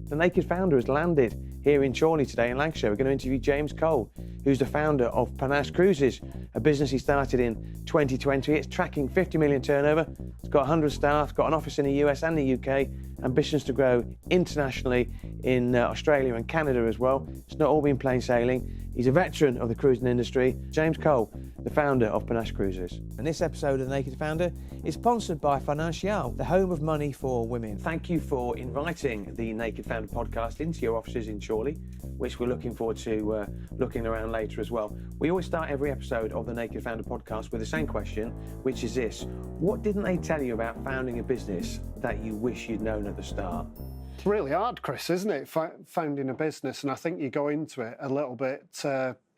The Naked Founder has landed here in Chorley today in Lancashire. We're going to interview James Cole, who's the founder of Panache Cruises, a business he started in 2020. It's tracking 50 million turnover. It's got 100 staff, got an office in the US and the UK, ambitions to grow internationally in Australia and Canada as well. It's not all been plain sailing. He's a veteran of the cruising industry. James Cole, the founder of Panache Cruises. And this episode of The Naked Founder is sponsored by Financial, the home of money for women. Thank you for inviting the Naked Founder podcast into your offices in Chorley, which we're looking forward to looking around later as well. We always start every episode of the Naked Founder podcast with the same question, which is this: what didn't they tell you about founding a business that you wish you'd known at the start? It's really hard, Chris, isn't it, founding a business? And I think you go into it a little bit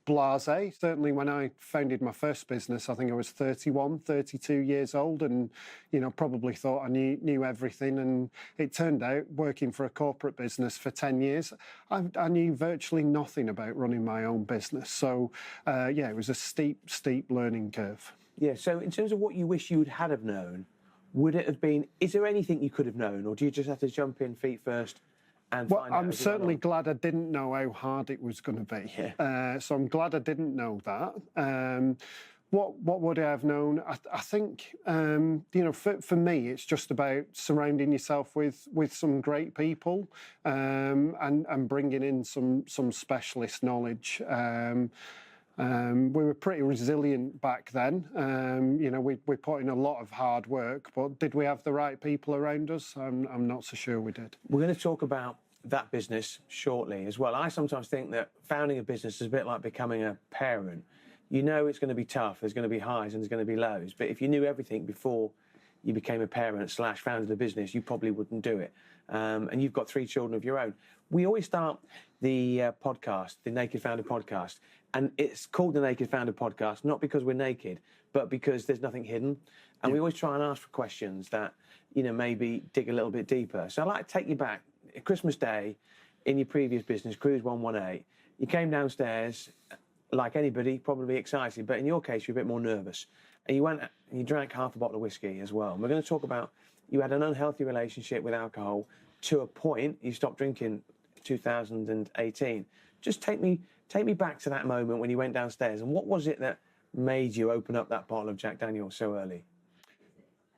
blasé. Certainly when I founded my first business, I think I was 31, 32 years old, and, you know, probably thought I knew everything. And it turned out, working for a corporate business for 10 years, I knew virtually nothing about running my own business. So, yeah, it was a steep learning curve. Yeah, so in terms of what you wish you would have known, would it have been, is there anything you could have known, or do you just have to jump in feet first and well, find out? I'm certainly glad I didn't know how hard it was going to be. Yeah. So I'm glad I didn't know that. What would I have known? I think, you know, for me, it's just about surrounding yourself with some great people and bringing in some specialist knowledge. We were pretty resilient back then. You know, we put in a lot of hard work, but did we have the right people around us? I'm not so sure we did. We're going to talk about that business shortly as well. I sometimes think that founding a business is a bit like becoming a parent. You know it's going to be tough, there's going to be highs and there's going to be lows, but if you knew everything before you became a parent / founded a business, you probably wouldn't do it. And you've got 3 children of your own. We always start the podcast, the Naked Founder podcast, and it's called the Naked Founder podcast, not because we're naked, but because there's nothing hidden. And we always try and ask for questions that, you know, maybe dig a little bit deeper. So I'd like to take you back. Christmas Day, in your previous business, Cruise 118, you came downstairs, like anybody, probably excited, but in your case, you're a bit more nervous. And you went and you drank half a bottle of whiskey as well. And we're going to talk about, you had an unhealthy relationship with alcohol to a point. You stopped drinking 2018. Just take me back to that moment when you went downstairs, and what was it that made you open up that bottle of Jack Daniel's so early?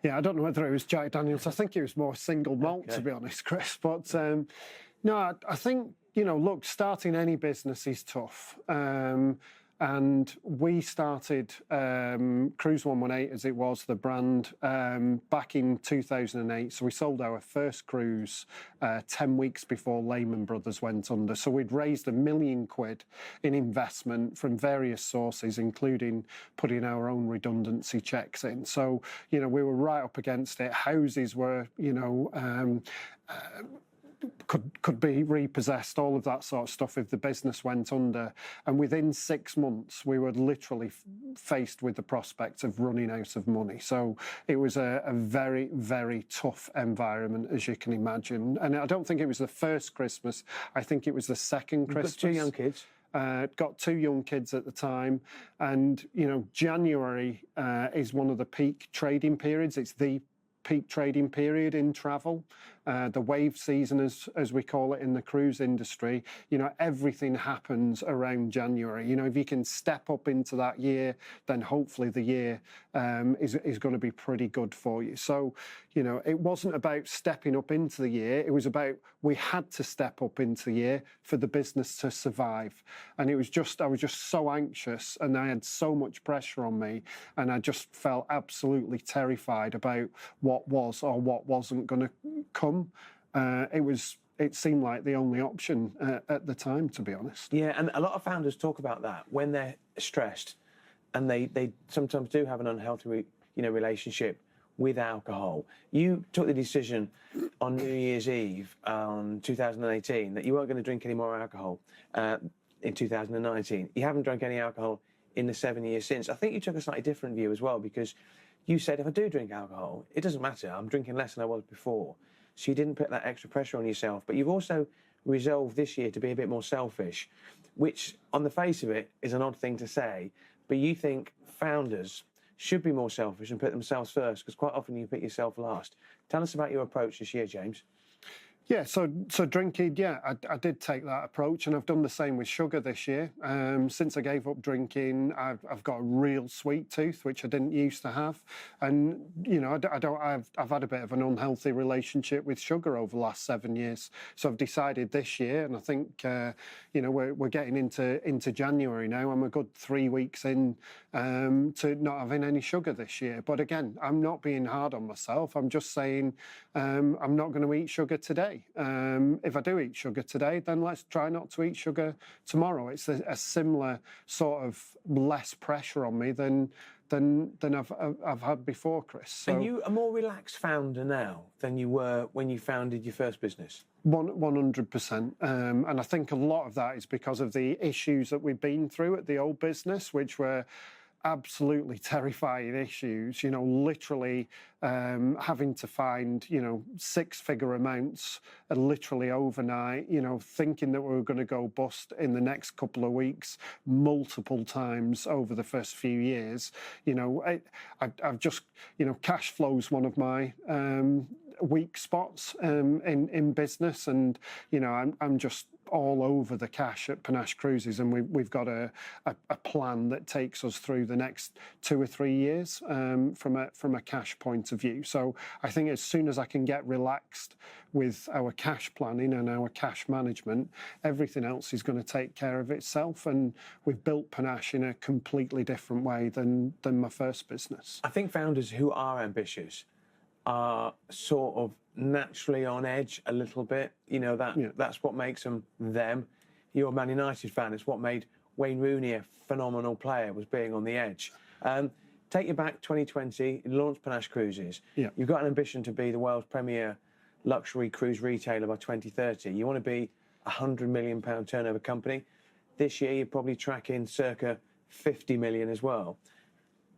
Yeah, I don't know whether it was Jack Daniel's. I think it was more single malt, to be honest, Chris. But no, I think, you know, look, starting any business is tough. And we started Cruise 118, as it was, the brand, back in 2008. So we sold our first cruise 10 weeks before Lehman Brothers went under. So we'd raised £1 million in investment from various sources, including putting our own redundancy checks in. So, you know, we were right up against it. Houses were, you know, could be repossessed, all of that sort of stuff if the business went under. And within 6 months, we were literally faced with the prospect of running out of money. So it was a very, very tough environment, as you can imagine. And I don't think it was the first Christmas. I think it was the second Christmas. You've got 2 young kids. Got 2 young kids at the time. And, you know, January is one of the peak trading periods. It's the peak trading period in travel, the wave season, as we call it in the cruise industry. You know, everything happens around January. You know, if you can step up into that year, then hopefully the year is going to be pretty good for you. So, you know, it wasn't about stepping up into the year. It was about, we had to step up into the year for the business to survive. And it was just, I was just so anxious, and I had so much pressure on me, and I just felt absolutely terrified about what was or what wasn't going to come. It seemed like the only option at the time, to be honest. Yeah, and a lot of founders talk about that when they're stressed, and they sometimes do have an unhealthy, you know, relationship with alcohol. You took the decision on New Year's Eve 2018 that you weren't going to drink any more alcohol in 2019. You haven't drunk any alcohol in the 7 years since. I think you took a slightly different view as well, because you said, if I do drink alcohol, it doesn't matter. I'm drinking less than I was before. So you didn't put that extra pressure on yourself. But you've also resolved this year to be a bit more selfish, which on the face of it is an odd thing to say. But you think founders should be more selfish and put themselves first, because quite often you put yourself last. Tell us about your approach this year, James. Yeah, so drinking, yeah, I did take that approach, and I've done the same with sugar this year. Since I gave up drinking, I've got a real sweet tooth, which I didn't used to have, and you know, I've had a bit of an unhealthy relationship with sugar over the last 7 years. So I've decided this year, and I think you know, we're getting into January now. I'm a good 3 weeks in to not having any sugar this year. But again, I'm not being hard on myself. I'm just saying I'm not going to eat sugar today. If I do eat sugar today, then let's try not to eat sugar tomorrow. It's a similar sort of less pressure on me than I've had before, Chris. So, are you a more relaxed founder now than you were when you founded your first business? 100%. And I think a lot of that is because of the issues that we've been through at the old business, which were absolutely terrifying issues, you know, literally having to find, you know, six-figure amounts literally overnight, you know, thinking that we were going to go bust in the next couple of weeks multiple times over the first few years. You know, I've just, you know, cash flow's one of my weak spots in business, and you know, I'm just all over the cash at Panache Cruises, and we've got a plan that takes us through the next 2 or 3 years from a cash point of view. So I think as soon as I can get relaxed with our cash planning and our cash management, everything else is going to take care of itself. And we've built Panache in a completely different way than my first business. I think founders who are ambitious are sort of naturally on edge a little bit. You know, that's what makes them them. You're a Man United fan. It's what made Wayne Rooney a phenomenal player, was being on the edge. Take you back 2020, you launched Panache Cruises. Yeah. You've got an ambition to be the world's premier luxury cruise retailer by 2030. You want to be a £100 million turnover company. This year, you're probably tracking circa 50 million as well.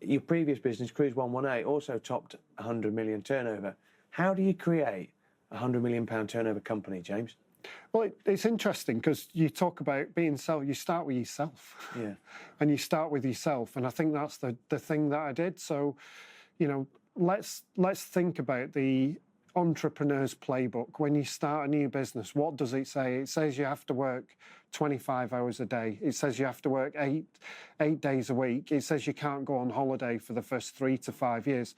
Your previous business, Cruise 118, also topped 100 million turnover. How do you create a £100 million turnover company, James? Well, it's interesting because you talk about being self. You start with yourself, yeah, and you start with yourself, and I think that's the thing that I did. So, you know, let's think about the entrepreneur's playbook. When you start a new business, what does it say? It says you have to work 25 hours a day. It says you have to work eight days a week. It says you can't go on holiday for the first 3 to 5 years.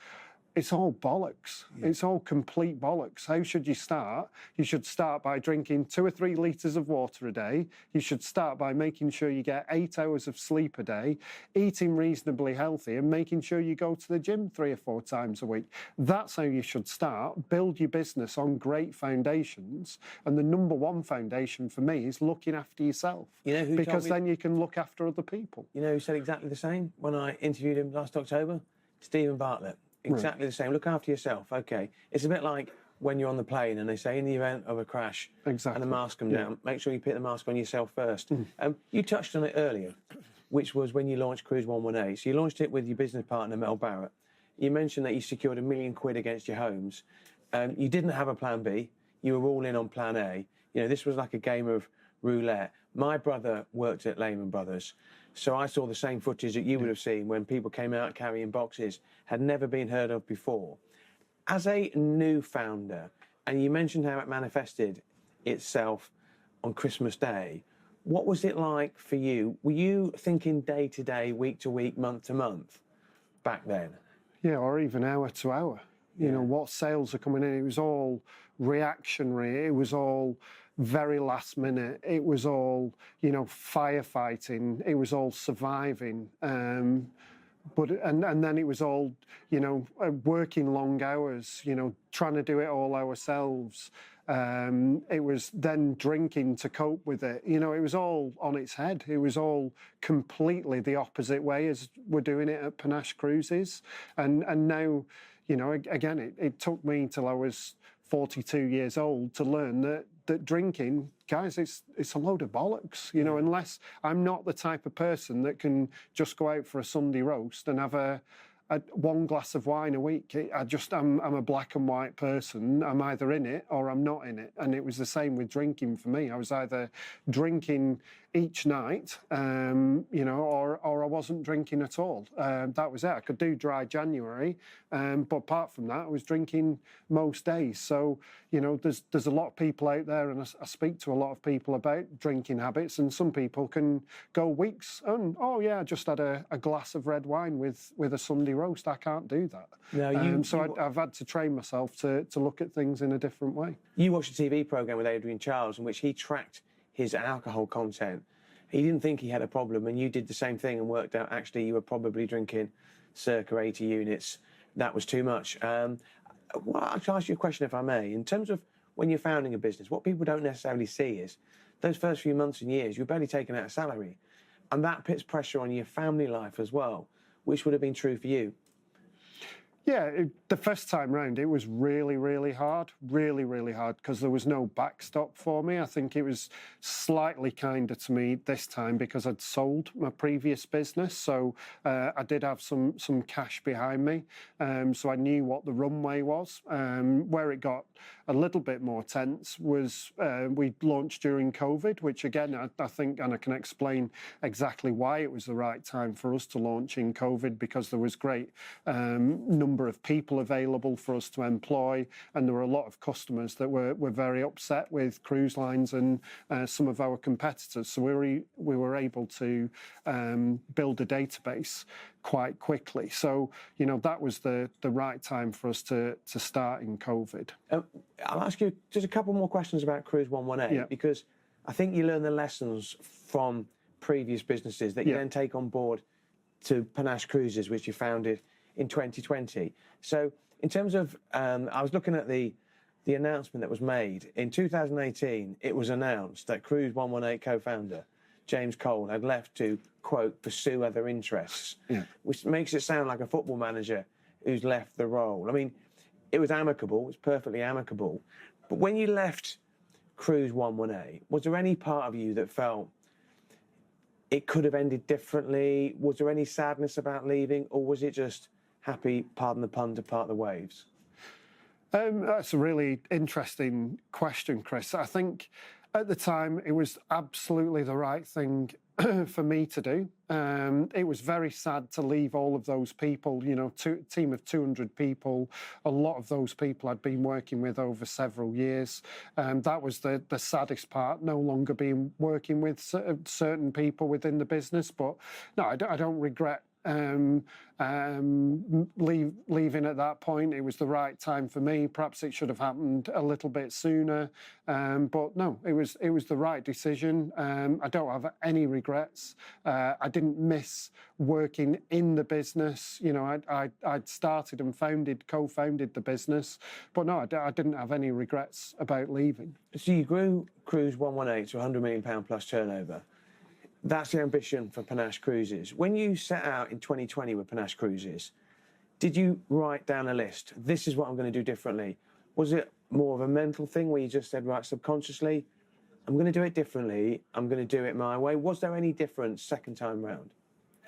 It's all bollocks. Yeah. It's all complete bollocks. How should you start? You should start by drinking 2 or 3 litres of water a day. You should start by making sure you get 8 hours of sleep a day, eating reasonably healthy, and making sure you go to the gym 3 or 4 times a week. That's how you should start. Build your business on great foundations. And the number one foundation for me is looking after yourself. You know who because then you can look after other people. You know who said exactly the same when I interviewed him last October? Stephen Bartlett. Exactly the same. Look after yourself. Okay. It's a bit like when you're on the plane and they say in the event of a crash and the mask comes down, make sure you put the mask on yourself first. You touched on it earlier, which was when you launched Cruise 118. So you launched it with your business partner, Mel Barrett. You mentioned that you secured £1 million against your homes. You didn't have a plan B. You were all in on plan A. You know, this was like a game of roulette. My brother worked at Lehman Brothers, so I saw the same footage that you would have seen when people came out carrying boxes, had never been heard of before. As a new founder, and you mentioned how it manifested itself on Christmas Day, what was it like for you? Were you thinking day to day, week to week, month to month back then? Yeah, or even hour to hour. You know, what sales are coming in. It was all reactionary. It was all very last minute. It was all, you know, firefighting. It was all surviving. But then it was all, you know, working long hours, you know, trying to do it all ourselves. It was then drinking to cope with it. You know, it was all on its head. It was all completely the opposite way as we're doing it at Panache Cruises. And now, you know, again, it took me till I was 42 years old to learn that drinking, guys, it's a load of bollocks. You know, unless I'm not the type of person that can just go out for a Sunday roast and have a one glass of wine a week. I'm a black and white person. I'm either in it or I'm not in it. And it was the same with drinking for me. I was either drinking each night, or I wasn't drinking at all. That was it. I could do dry January, but apart from that, I was drinking most days. So, there's a lot of people out there, and I speak to a lot of people about drinking habits, and some people can go weeks and, I just had a glass of red wine with a Sunday roast. I can't do that. No, I've had to train myself to look at things in a different way. You watched a TV programme with Adrian Charles in which he tracked his alcohol content. He didn't think he had a problem, and you did the same thing and worked out actually you were probably drinking circa 80 units. That was too much. I'll ask you a question, if I may. In terms of when you're founding a business, what people don't necessarily see is those first few months and years, you're barely taking out a salary. And that puts pressure on your family life as well, which would have been true for you. Yeah, the first time round, it was really, really hard, because there was no backstop for me. I think it was slightly kinder to me this time because I'd sold my previous business. So I did have some cash behind me. So I knew what the runway was. Where it got a little bit more tense was we launched during COVID, which again, I think, and I can explain exactly why it was the right time for us to launch in COVID, because there was great number of people available for us to employ, and there were a lot of customers that were very upset with cruise lines and some of our competitors. So we were able to build a database quite quickly. So, that was the right time for us to start in COVID. I'll ask you just a couple more questions about Cruise 118, because I think you learn the lessons from previous businesses that you then take on board to Panache Cruises, which you founded in 2020. So in terms of, I was looking at the announcement that was made. In 2018, it was announced that Cruise 118 co-founder James Cole had left to, quote, pursue other interests, which makes it sound like a football manager who's left the role. I mean, it was amicable, it was perfectly amicable. But when you left Cruise 118, was there any part of you that felt it could have ended differently? Was there any sadness about leaving, or was it just happy, pardon the pun, to part the waves? That's a really interesting question, Chris. I think at the time it was absolutely the right thing for me to do. It was very sad to leave all of those people, team of 200 people. A lot of those people I'd been working with over several years. That was the saddest part, no longer being working with certain people within the business. But no, I don't regret leaving at that point. It was the right time for me. Perhaps it should have happened a little bit sooner, but no, it was the right decision. I don't have any regrets. I didn't miss working in the business. I'd started and co-founded the business, but no, I didn't have any regrets about leaving. So you grew Cruise 118 to £100 million plus turnover. That's the ambition for Panache Cruises. When you set out in 2020 with Panache Cruises, did you write down a list? This is what I'm going to do differently. Was it more of a mental thing where you just said, right, subconsciously, I'm going to do it differently, I'm going to do it my way? Was there any difference second time round?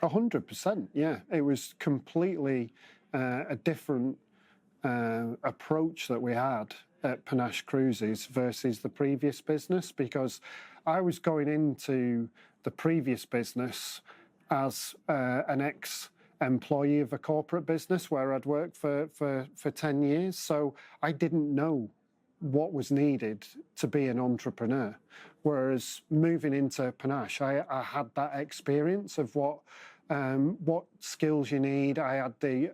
100%, yeah. It was completely a different approach that we had at Panache Cruises versus the previous business, because I was going into the previous business as an ex-employee of a corporate business where I'd worked for 10 years. So I didn't know what was needed to be an entrepreneur. Whereas moving into Panache, I had that experience of what skills you need. I had the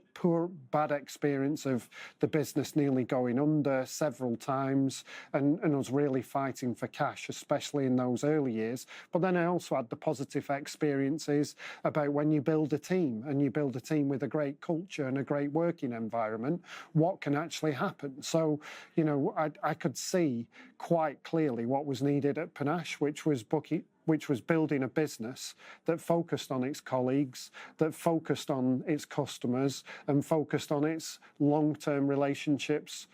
bad experience of the business nearly going under several times, and I was really fighting for cash, especially in those early years. But then I also had the positive experiences about when you build a team, and you build a team with a great culture and a great working environment, what can actually happen. So, I could see quite clearly what was needed at Panache, which was building a business that focused on its colleagues, that focused on its customers, and focused on its long-term relationships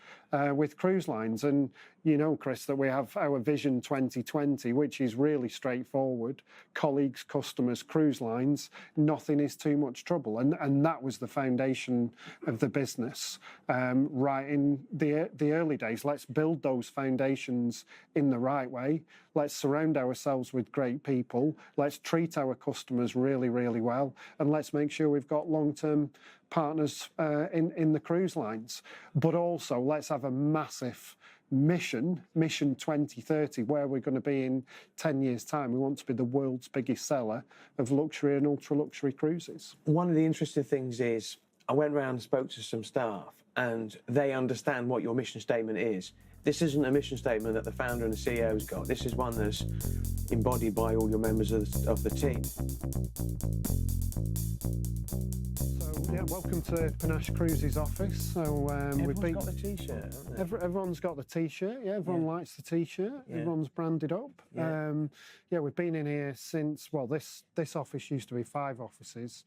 with cruise lines. And you know, Chris, that we have our Vision 2020, which is really straightforward. Colleagues, customers, cruise lines, nothing is too much trouble. And that was the foundation of the business right in the early days. Let's build those foundations in the right way. Let's surround ourselves with great people. Let's treat our customers really, really well. And let's make sure we've got long-term partners in the cruise lines. But also, let's have a massive mission 2030, where we're going to be in 10 years' time. We want to be the world's biggest seller of luxury and ultra-luxury cruises. One of the interesting things is I went round and spoke to some staff, and they understand what your mission statement is. This isn't a mission statement that the founder and the CEO's got. This is one that's embodied by all your members of the team. Yeah, welcome to Panache Cruises office. So everyone's got the T-shirt, haven't they? Everyone's got the T-shirt. Yeah, everyone likes the T-shirt. Yeah. Everyone's branded up. Yeah. We've been in here since, well, this office used to be 5 offices.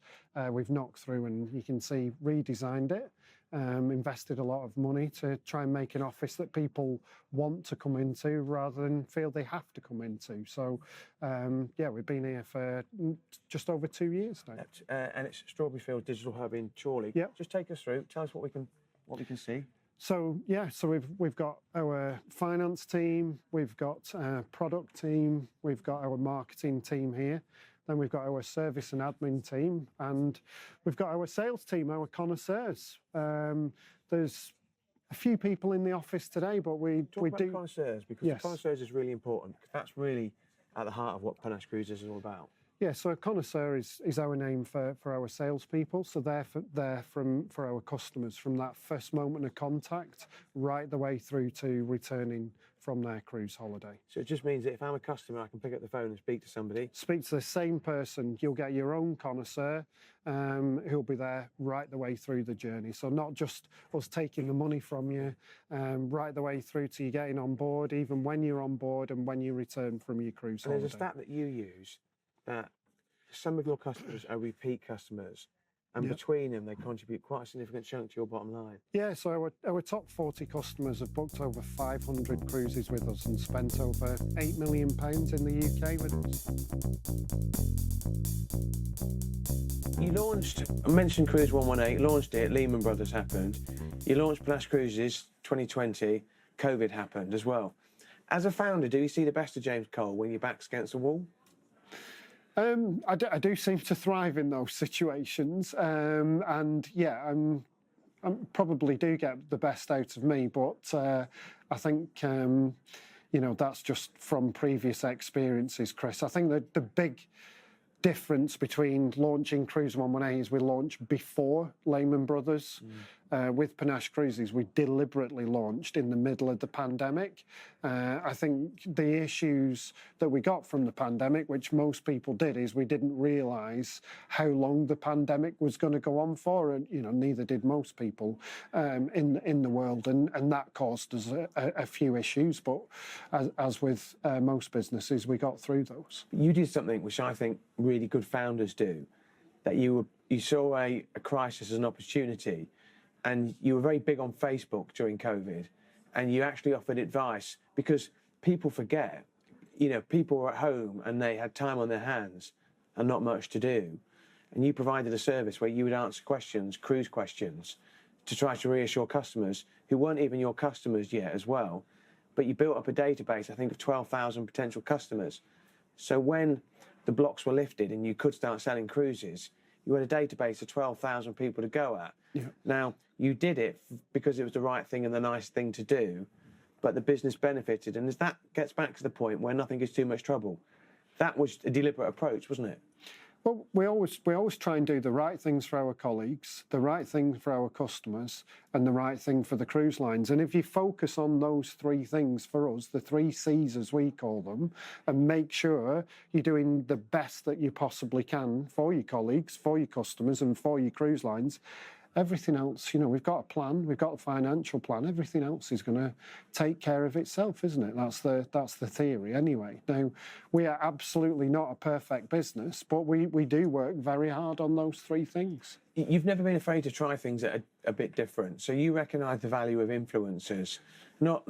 We've knocked through and you can see redesigned it. Invested a lot of money to try and make an office that people want to come into rather than feel they have to come into. So, we've been here for just over 2 years now. And it's Strawberry Field Digital Hub in Chorley. Yeah. Just take us through. Tell us what we can see. So we've got our finance team, we've got our product team, we've got our marketing team here. Then we've got our service and admin team, and we've got our sales team, our connoisseurs. There's a few people in the office today, but we do connoisseurs, because the connoisseurs is really important. That's really at the heart of what Panache Cruises is all about. Yeah, so a connoisseur is our name for our salespeople. So they're for our customers from that first moment of contact right the way through to returning from their cruise holiday. So it just means that if I'm a customer, I can pick up the phone and speak to somebody. Speak to the same person. You'll get your own connoisseur who'll be there right the way through the journey. So not just us taking the money from you, right the way through to you getting on board, even when you're on board and when you return from your cruise holiday. There's a stat that you use that some of your customers are repeat customers, and between them they contribute quite a significant chunk to your bottom line. Yeah, so our top 40 customers have booked over 500 cruises with us and spent over £8 million in the UK with us. You launched, I mentioned Cruise 118, launched it, Lehman Brothers happened. You launched Panache Cruises 2020, COVID happened as well. As a founder, do you see the best of James Cole when your back's against the wall? I do seem to thrive in those situations, and I probably do get the best out of me. But I think that's just from previous experiences, Chris. I think that the big difference between launching Cruise 118 is we launched before Lehman Brothers. With Panache Cruises, we deliberately launched in the middle of the pandemic. I think the issues that we got from the pandemic, which most people did, is we didn't realise how long the pandemic was going to go on for, and neither did most people in the world, and that caused us a few issues. But as with most businesses, we got through those. You did something which I think really good founders do, that you saw a crisis as an opportunity. And you were very big on Facebook during COVID, and you actually offered advice, because people forget, people were at home and they had time on their hands and not much to do. And you provided a service where you would answer questions, cruise questions, to try to reassure customers who weren't even your customers yet as well. But you built up a database, I think, of 12,000 potential customers. So when the blocks were lifted and you could start selling cruises, you had a database of 12,000 people to go at. Yeah. Now, you did it because it was the right thing and the nice thing to do, but the business benefited. And as that gets back to the point where nothing is too much trouble, that was a deliberate approach, wasn't it? Well, we always try and do the right things for our colleagues, the right thing for our customers, and the right thing for the cruise lines. And if you focus on those 3 things for us, the 3 C's as we call them, and make sure you're doing the best that you possibly can for your colleagues, for your customers, and for your cruise lines, everything else, we've got a plan, we've got a financial plan. Everything else is going to take care of itself, isn't it? That's the theory anyway. Now, we are absolutely not a perfect business, but we do work very hard on those three things. You've never been afraid to try things that are a bit different. So you recognise the value of influencers, not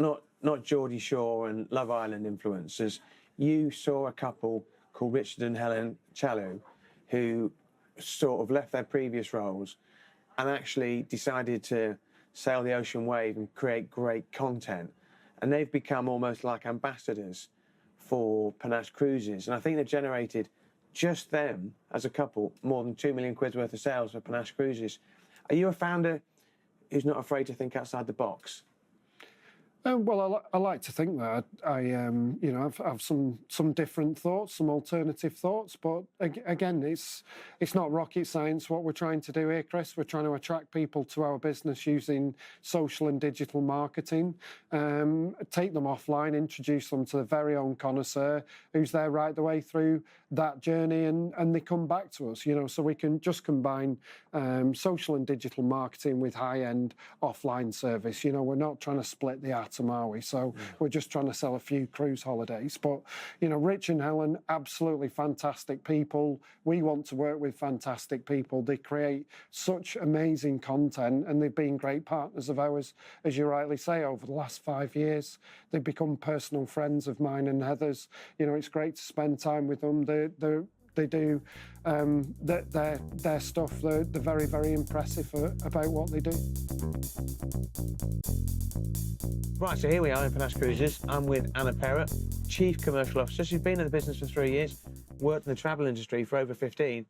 Geordie Shore and Love Island influencers. You saw a couple called Richard and Helen Tallew who sort of left their previous roles and actually decided to sail the ocean wave and create great content. And they've become almost like ambassadors for Panache Cruises. And I think they've generated, just them as a couple, more than £2 million worth of sales for Panache Cruises. Are you a founder who's not afraid to think outside the box? Well, I like to think that I have some different thoughts, some alternative thoughts. But again, it's not rocket science what we're trying to do here, Chris. We're trying to attract people to our business using social and digital marketing, take them offline, introduce them to the very own Connoisseur, who's there right the way through that journey, and they come back to us. So we can just combine social and digital marketing with high-end offline service. We're not trying to split the atom, are we? So we're just trying to sell a few cruise holidays. But, Rich and Helen, absolutely fantastic people. We want to work with fantastic people. They create such amazing content, and they've been great partners of ours, as you rightly say, over the last 5 years. They've become personal friends of mine and Heather's. It's great to spend time with them. They do their stuff. They're very, very impressive about what they do. Right, so here we are in Panache Cruises. I'm with Anna Perra, Chief Commercial Officer. She's been in the business for 3 years, worked in the travel industry for over 15.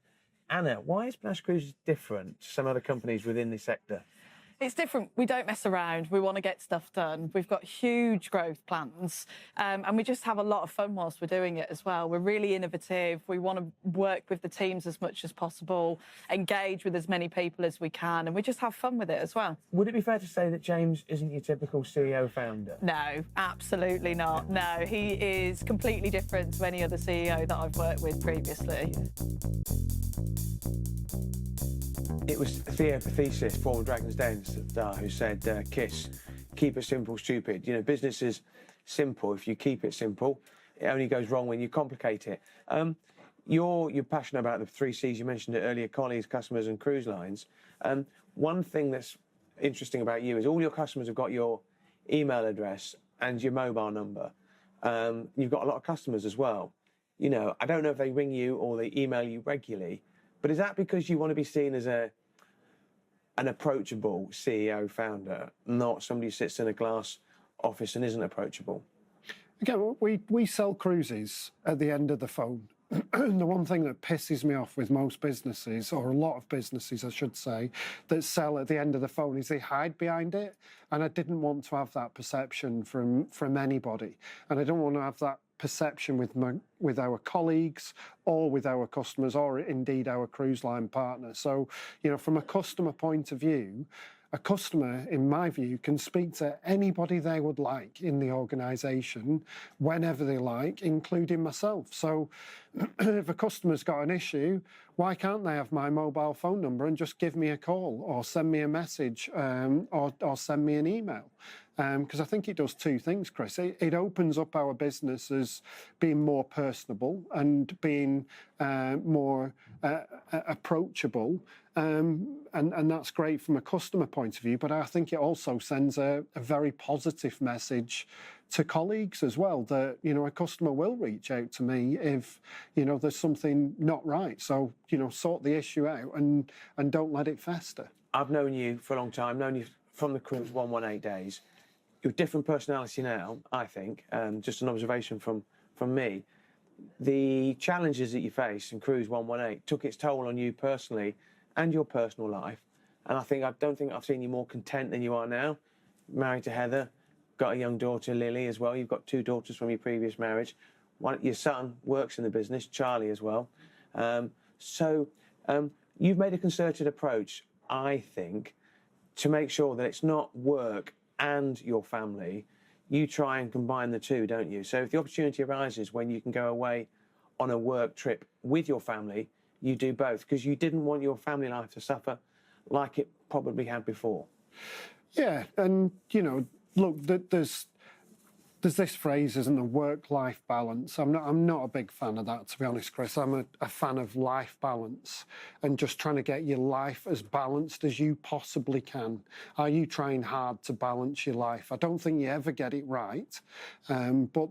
Anna, why is Panache Cruises different to some other companies within the sector? It's different. We don't mess around. We want to get stuff done. We've got huge growth plans, and we just have a lot of fun whilst we're doing it as well. We're really innovative. We want to work with the teams as much as possible, engage with as many people as we can, and we just have fun with it as well. Would it be fair to say that James isn't your typical CEO founder? No, absolutely not. No, he is completely different to any other CEO that I've worked with previously. It was Theo Pathesis, former Dragon's Den star, who said, KISS, keep it simple, stupid. Business is simple. If you keep it simple, it only goes wrong when you complicate it. You're passionate about the 3 C's. You mentioned it earlier, colleagues, customers and cruise lines. One thing that's interesting about you is all your customers have got your email address and your mobile number. You've got a lot of customers as well. I don't know if they ring you or they email you regularly, but is that because you want to be seen as an approachable CEO founder, not somebody who sits in a glass office and isn't approachable? Again, we sell cruises at the end of the phone. The one thing that pisses me off with most businesses, or a lot of businesses, I should say, that sell at the end of the phone is they hide behind it. And I didn't want to have that perception from anybody. And I don't want to have that perception with our colleagues or with our customers or indeed our cruise line partners. So, from a customer point of view, a customer, in my view, can speak to anybody they would like in the organisation whenever they like, including myself. So if a customer's got an issue, why can't they have my mobile phone number and just give me a call or send me a message or send me an email? Because I think it does 2 things, Chris. It opens up our business as being more personable and being more approachable. And that's great from a customer point of view, but I think it also sends a very positive message to colleagues as well, that, a customer will reach out to me if, there's something not right. So, sort the issue out and don't let it fester. I've known you for a long time, known you from the Cruise 118 days. You're a different personality now, I think, just an observation from me. The challenges that you face in Cruise 118 took its toll on you personally and your personal life. And I don't think I've seen you more content than you are now. Married to Heather, got a young daughter, Lily, as well. You've got 2 daughters from your previous marriage. Your son works in the business, Charlie as well. So you've made a concerted approach, I think, to make sure that it's not work and your family. You try and combine the 2, don't you? So if the opportunity arises when you can go away on a work trip with your family, you do both, because you didn't want your family life to suffer like it probably had before. Yeah, and, you know, look, there's this phrase, isn't there, work-life balance. I'm not a big fan of that, to be honest, Chris. I'm a fan of life balance and just trying to get your life as balanced as you possibly can. Are you trying hard to balance your life? I don't think you ever get it right, but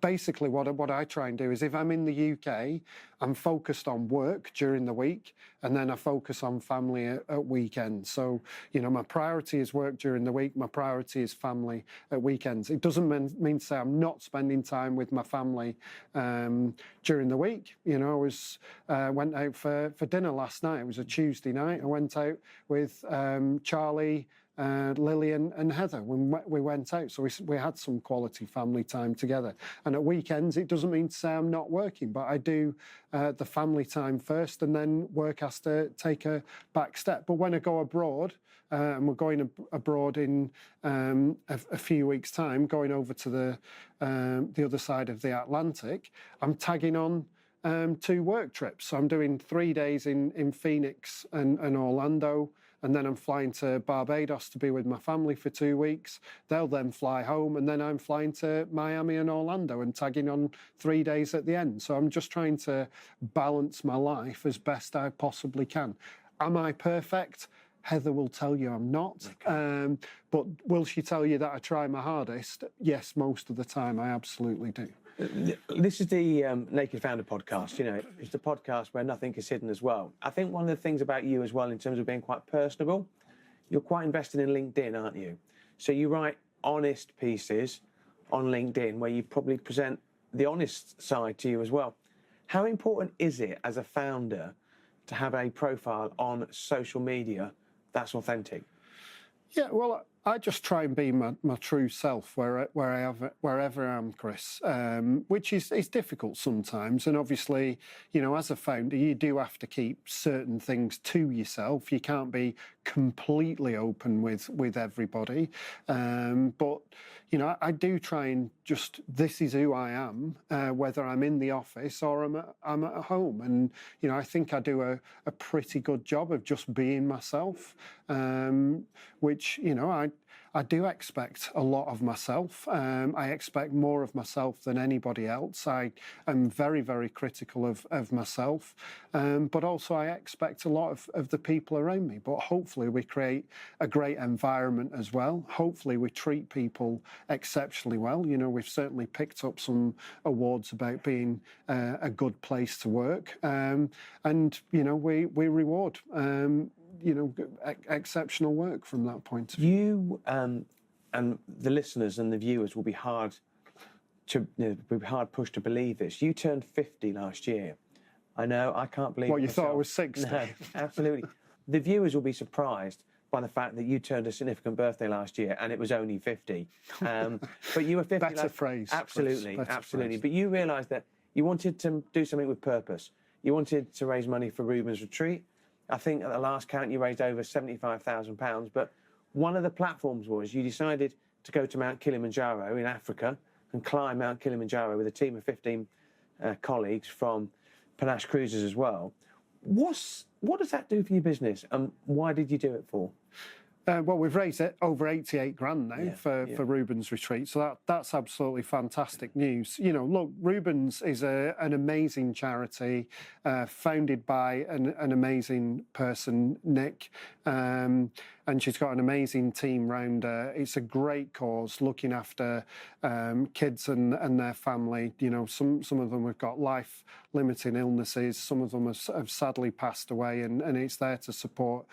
basically what I try and do is if I'm in the UK, I'm focused on work during the week and then I focus on family at weekends. So, you know, my priority is work during the week, my priority is family at weekends. It doesn't mean to say I'm not spending time with my family during the week. You know, I went out for dinner last night. It was a Tuesday night. I went out with Charlie, Lily and Heather when we went out, so we had some quality family time together. And at weekends, it doesn't mean to say I'm not working, but I do the family time first, and then work has to take a back step. But when I go abroad, and we're going abroad in a few weeks' time, going over to the other side of the Atlantic, I'm tagging on 2 work trips. So I'm doing 3 days in Phoenix and Orlando. And then I'm flying to Barbados to be with my family for 2 weeks. They'll then fly home, and then I'm flying to Miami and Orlando and tagging on 3 days at the end. So I'm just trying to balance my life as best I possibly can. Am I perfect? Heather will tell you I'm not. Okay. But will she tell you that I try my hardest? Yes, most of the time I absolutely do. This is the Naked Founder podcast. You know, it's the podcast where nothing is hidden as well. I think one of the things about you as well, in terms of being quite personable, you're quite invested in LinkedIn, aren't you? So you write honest pieces on LinkedIn where you probably present the honest side to you as well. How important is it as a founder to have a profile on social media that's authentic? Yeah, well, I just try and be my true self wherever I am, Chris, which is difficult sometimes. And obviously, you know, as a founder, you do have to keep certain things to yourself. You can't be completely open with everybody. But, you know, I do try and just, this is who I am, whether I'm in the office or I'm at home. And, you know, I think I do a pretty good job of just being myself, which, you know, I do expect a lot of myself. I expect more of myself than anybody else. I am very, very critical of myself. But also I expect a lot of the people around me. But hopefully we create a great environment as well. Hopefully we treat people exceptionally well. You know, we've certainly picked up some awards about being a good place to work. And, you know, we reward you know, exceptional work from that point of view. You and the listeners and the viewers will be hard pushed to believe this. You turned 50 last year. I know, I can't believe it. What, you thought I was 60? No, absolutely. The viewers will be surprised by the fact that you turned a significant birthday last year and it was only 50. But you were 50. Better phrase. Absolutely, Better absolutely. phrase. But you realised that you wanted to do something with purpose. You wanted to raise money for Rubens' retreat. I think at the last count you raised over £75,000. But one of the platforms was you decided to go to Mount Kilimanjaro in Africa and climb Mount Kilimanjaro with a team of 15 colleagues from Panache Cruises as well. What does that do for your business, and why did you do it for? Well, we've raised it over 88 grand now for Rubens' retreat, so that's absolutely fantastic news. You know, look, Rubens is an amazing charity, founded by an amazing person, Nick, and she's got an amazing team round her. It's a great cause, looking after kids and their family. You know, some of them have got life-limiting illnesses, some of them have sadly passed away, and it's there to support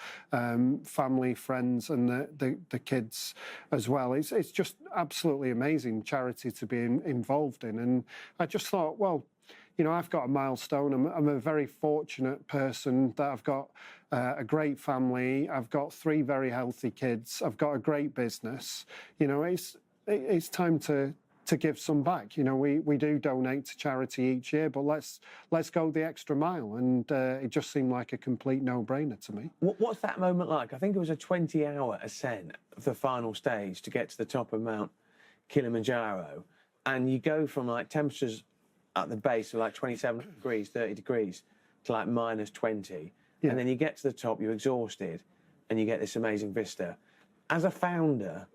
family, friends, and the kids as well. It's just absolutely amazing charity to be involved in. And I just thought, well, you know, I've got a milestone. I'm a very fortunate person that I've got a great family. I've got 3 very healthy kids. I've got a great business. You know, it's time to give some back. You know, we do donate to charity each year, but let's go the extra mile. And it just seemed like a complete no-brainer to me. What's that moment like? I think it was a 20-hour ascent of the final stage to get to the top of Mount Kilimanjaro. And you go from like temperatures at the base of like 27 degrees, 30 degrees to like minus 20. Yeah. And then you get to the top, you're exhausted. and you get this amazing vista. As a founder,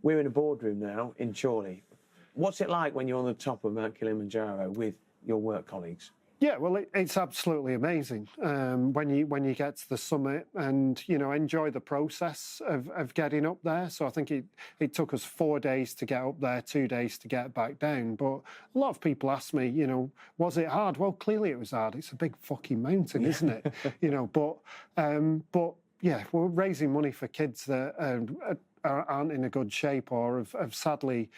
we're in a boardroom now in Chorley. What's it like when you're on the top of Mount Kilimanjaro with your work colleagues? Yeah, well, it's absolutely amazing when you get to the summit and, you know, enjoy the process of getting up there. So I think it took us 4 days to get up there, 2 days to get back down. But a lot of people ask me, you know, was it hard? Well, clearly it was hard. It's a big fucking mountain, isn't it? You know, but yeah, we're raising money for kids that aren't in a good shape or have sadly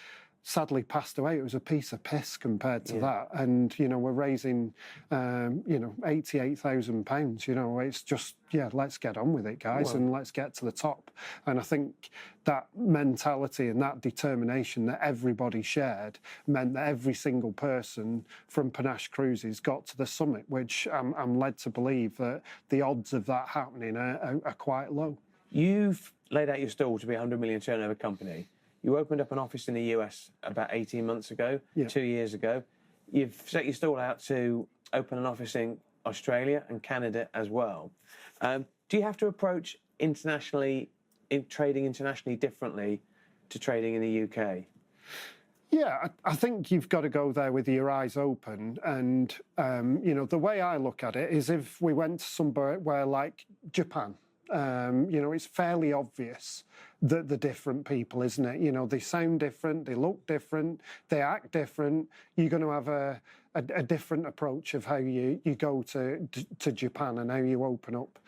passed away. It was a piece of piss compared to that. And, you know, we're raising, you know, £88,000. You know, it's just, yeah, let's get on with it, guys, and let's get to the top. And I think that mentality and that determination that everybody shared meant that every single person from Panache Cruises got to the summit, which I'm led to believe that the odds of that happening are quite low. You've laid out your stall to be a 100 million turnover company. You opened up an office in the US about 18 months ago, 2 years ago. You've set your stall out to open an office in Australia and Canada as well. Do you have to approach trading internationally differently to trading in the UK? Yeah, I think you've got to go there with your eyes open. And, you know, the way I look at it is if we went to somewhere like Japan, you know, it's fairly obvious that the different people, isn't it? You know, they sound different, they look different, they act different. You're going to have a different approach of how you go to Japan and how you open up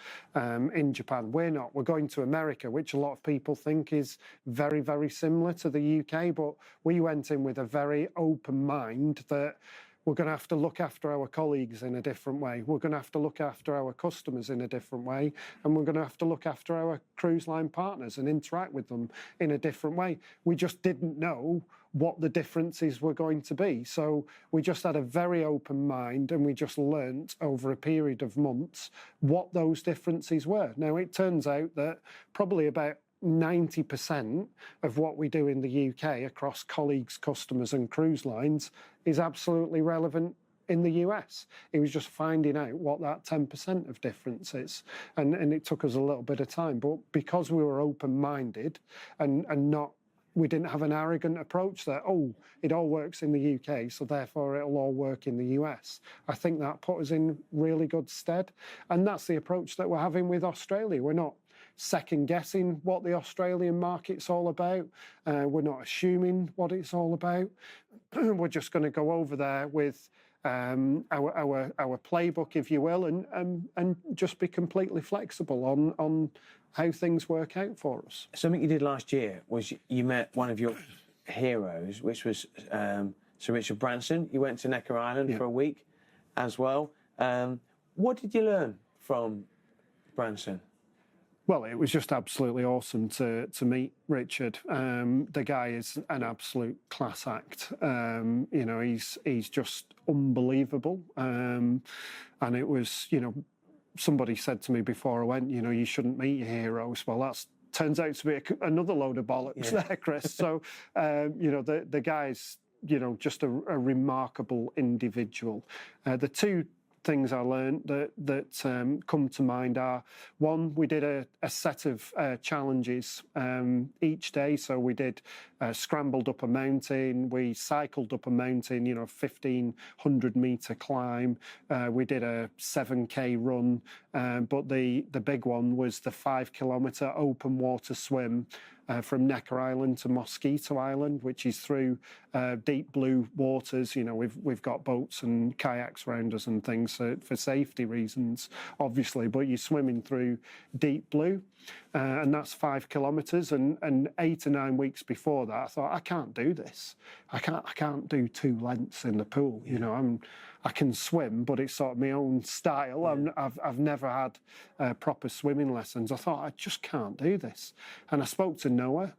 in Japan. We're not. We're going to America, which a lot of people think is very, very similar to the UK, but we went in with a very open mind that we're going to have to look after our colleagues in a different way. We're going to have to look after our customers in a different way. And we're going to have to look after our cruise line partners and interact with them in a different way. We just didn't know what the differences were going to be. So we just had a very open mind and we just learnt over a period of months what those differences were. Now, it turns out that probably about 90% of what we do in the UK across colleagues, customers and cruise lines is absolutely relevant in the US. It was just finding out what that 10% of difference is. And it took us a little bit of time. But because we were open-minded and we didn't have an arrogant approach that, oh, it all works in the UK, so therefore it'll all work in the US. I think that put us in really good stead. And that's the approach that we're having with Australia. We're not second-guessing what the Australian market's all about. We're not assuming what it's all about. We're just going to go over there with our playbook, if you will, and just be completely flexible on how things work out for us. Something you did last year was you met one of your heroes, which was Sir Richard Branson. You went to Necker Island for a week as well. What did you learn from Branson? Well, it was just absolutely awesome to meet Richard. The guy is an absolute class act. You know, he's just unbelievable. And it was, you know, somebody said to me before I went, you know, you shouldn't meet your heroes. Well, that turns out to be another load of bollocks there, Chris. So, you know, the guy's, you know, just a remarkable individual. The two things I learned that come to mind are, one, we did a set of challenges each day. So we did scrambled up a mountain, we cycled up a mountain, you know, 1,500 metre climb. We did a 7K run, but the big one was the 5 kilometre open water swim from Necker Island to Mosquito Island, which is through deep blue waters. You know, we've got boats and kayaks around us and things for safety reasons, obviously, but you're swimming through deep blue, and that's 5 kilometres. And 8 or 9 weeks before that, I thought, I can't do this. I can't do 2 lengths in the pool. You know, I can swim, but it's sort of my own style. I've never had proper swimming lessons. I thought, I just can't do this. And I spoke to Noah,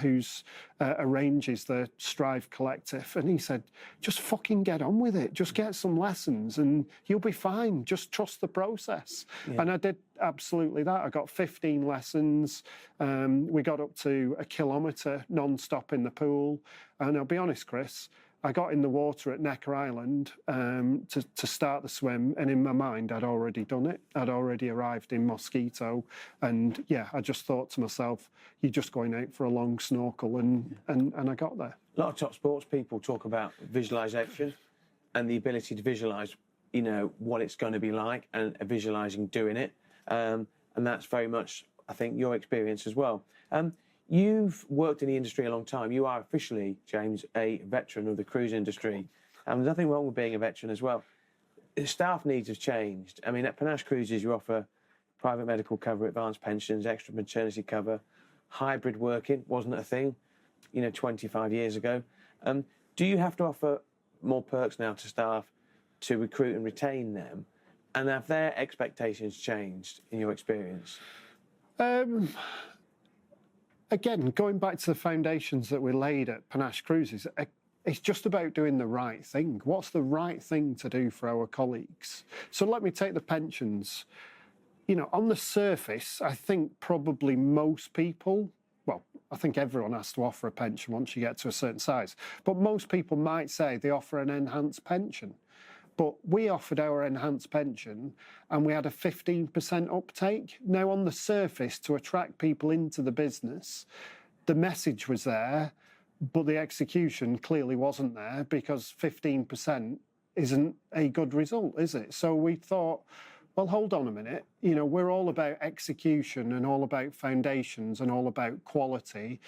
who's arranges the Strive Collective, and he said, just fucking get on with it. Just get some lessons and you'll be fine. Just trust the process. Yeah. And I did absolutely that. I got 15 lessons. We got up to 1 kilometre non-stop in the pool. And I'll be honest, Chris, I got in the water at Necker Island to start the swim, and in my mind, I'd already done it. I'd already arrived in Mosquito, and yeah, I just thought to myself, you're just going out for a long snorkel, and I got there. A lot of top sports people talk about visualization and the ability to visualize, you know, what it's going to be like, and visualizing doing it, and that's very much, I think, your experience as well. You've worked in the industry a long time. You are officially, James, a veteran of the cruise industry. And there's nothing wrong with being a veteran as well. Staff needs have changed. I mean, at Panache Cruises, you offer private medical cover, advanced pensions, extra maternity cover. Hybrid working wasn't a thing, you know, 25 years ago. Do you have to offer more perks now to staff to recruit and retain them? And have their expectations changed in your experience? Again, going back to the foundations that we laid at Panache Cruises, it's just about doing the right thing. What's the right thing to do for our colleagues? So let me take the pensions. You know, on the surface, I think probably most people, well, I think everyone has to offer a pension once you get to a certain size, but most people might say they offer an enhanced pension. But we offered our enhanced pension and we had a 15% uptake. Now, on the surface, to attract people into the business, the message was there, but the execution clearly wasn't there, because 15% isn't a good result, is it? So we thought, well, hold on a minute. You know, we're all about execution and all about foundations and all about quality.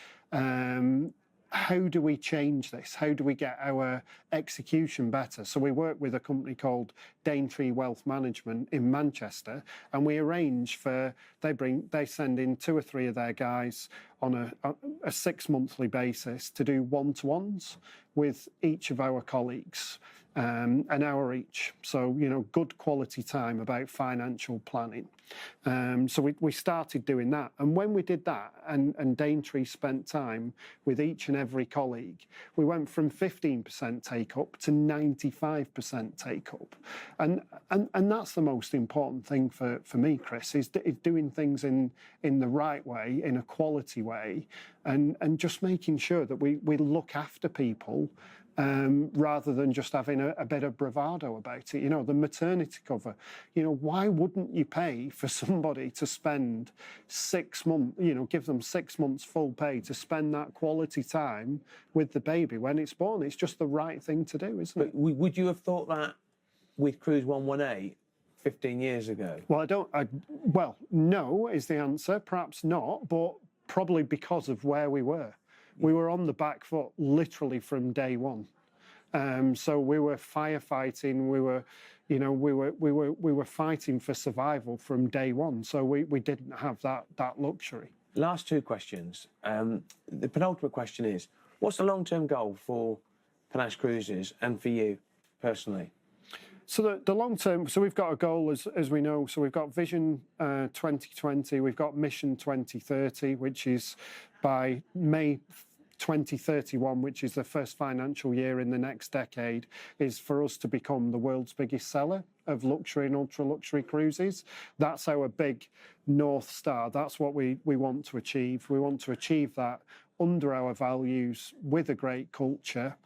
How do we change this? How do we get our execution better? So we work with a company called Daintree Wealth Management in Manchester, and we arrange for, they send in 2 or 3 of their guys on a 6-monthly basis to do one-to-ones with each of our colleagues, an hour each. So, you know, good quality time about financial planning. So we started doing that. And when we did that, and Daintree spent time with each and every colleague, we went from 15% take up to 95% take up. And that's the most important thing for me, Chris, is doing things in the right way, in a quality way, and just making sure that we look after people, rather than just having a bit of bravado about it. You know, the maternity cover, you know, why wouldn't you pay for somebody to spend 6 months, you know, give them 6 months full pay to spend that quality time with the baby when it's born? It's just the right thing to do, isn't it? Would you have thought that with Cruise 118 15 years ago? Well, well, no is the answer, perhaps not, but probably because of where we were. We were on the back foot literally from day one. So we were firefighting. We were fighting for survival from day one. So we didn't have that luxury. Last 2 questions. The penultimate question is: what's the long-term goal for Panache Cruises and for you personally? So the long term, so we've got a goal, as we know. So we've got Vision 2020, we've got Mission 2030, which is by May 2031, which is the first financial year in the next decade, is for us to become the world's biggest seller of luxury and ultra-luxury cruises. That's our big North Star. That's what we want to achieve. We want to achieve that under our values, with a great culture,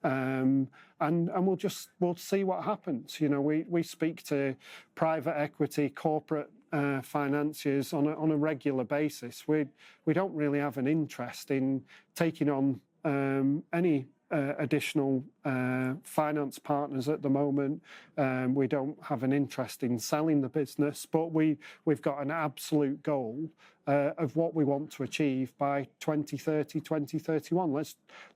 and we'll see what happens. You know, we speak to private equity, corporate financiers on a regular basis. We don't really have an interest in taking on any additional finance partners at the moment. We don't have an interest in selling the business, but we've got an absolute goal of what we want to achieve by 2030, 2031.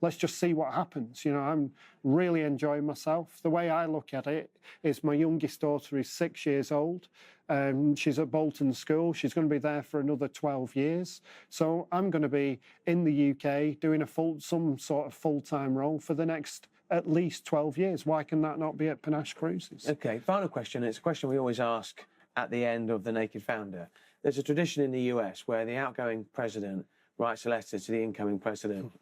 Let's just see what happens. You know, I'm really enjoying myself. The way I look at it is my youngest daughter is 6 years old. She's at Bolton School. She's going to be there for another 12 years. So I'm going to be in the UK doing some sort of full-time role for the next at least 12 years. Why can that not be at Panache Cruises? Okay, final question. It's a question we always ask at the end of The Naked Founder. There's a tradition in the US where the outgoing president writes a letter to the incoming president.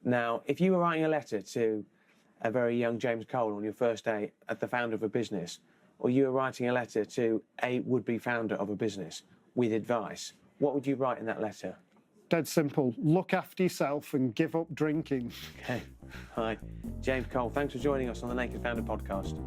Now, if you were writing a letter to a very young James Cole on your first day at the founder of a business, or you were writing a letter to a would-be founder of a business with advice, what would you write in that letter? Dead simple. Look after yourself and give up drinking. Okay. Hi. James Cole, thanks for joining us on the Naked Founder podcast.